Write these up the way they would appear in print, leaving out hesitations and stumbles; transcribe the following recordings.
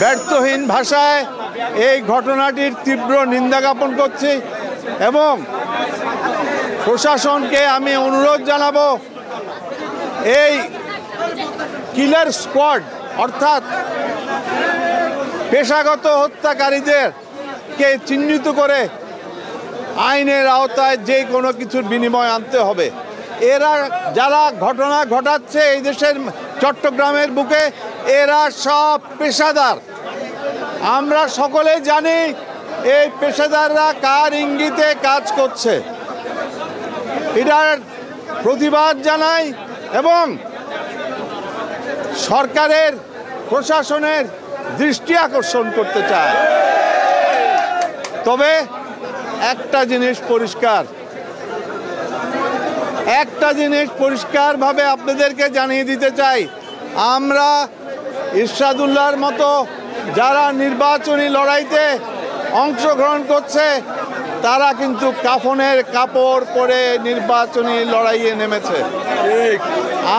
ব্যর্থহীন ভাষায় এই ঘটনাটির তীব্র নিন্দা জ্ঞাপন করছি এবং প্রশাসনকে আমি অনুরোধ জানাবো এই কিলার স্কোয়াড অর্থাৎ পেশাগত হত্যাকারীদেরকে চিহ্নিত করে আইনের আওতায় যে কোনো কিছুর বিনিময় আনতে হবে। এরা যারা ঘটনা ঘটাচ্ছে এই দেশের চট্টগ্রামের বুকে এরা সব পেশাদার। আমরা সকলে জানি এই পেশাদাররা কার ইঙ্গিতে কাজ করছে। এটার প্রতিবাদ জানাই এবং সরকারের প্রশাসনের দৃষ্টি আকর্ষণ করতে চায়। তবে একটা জিনিস পরিষ্কারভাবে আপনাদেরকে জানিয়ে দিতে চাই, আমরা ইরশাদুল্লাহর মতো যারা নির্বাচনী লড়াইতে অংশগ্রহণ করছে তারা কিন্তু কাফনের কাপড় পরে নির্বাচনী লড়াইয়ে নেমেছে।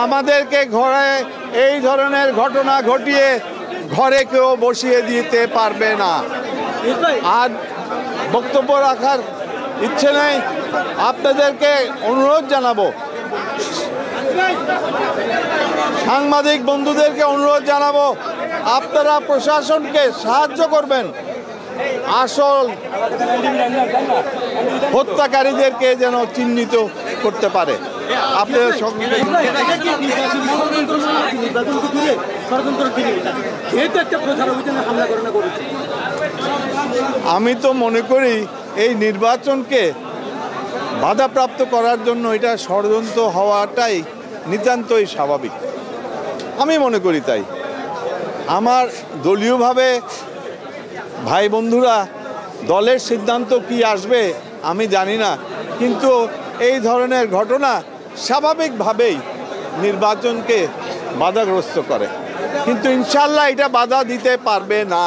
আমাদেরকে ঘরে এই ধরনের ঘটনা ঘটিয়ে ঘরে কেউ বসিয়ে দিতে পারবে না। আর বক্তব্য রাখার ইচ্ছে নেই। আপনাদেরকে অনুরোধ জানাবো, সাংবাদিক বন্ধুদেরকে অনুরোধ জানাবো, আপনারা প্রশাসনকে সাহায্য করবেন আসল হত্যাকারীদেরকে যেন চিহ্নিত করতে পারে। আপনাদের আমি তো মনে করি এই নির্বাচনকে বাধাপ্রাপ্ত করার জন্য এটা ষড়যন্ত্র হওয়াটাই নিতান্তই স্বাভাবিক, আমি মনে করি। তাই আমার দলীয়ভাবে ভাই বন্ধুরা দলের সিদ্ধান্ত কি আসবে আমি জানি না, কিন্তু এই ধরনের ঘটনা স্বাভাবিকভাবেই নির্বাচনকে বাধাগ্রস্ত করে, কিন্তু ইনশাল্লাহ এটা বাধা দিতে পারবে না।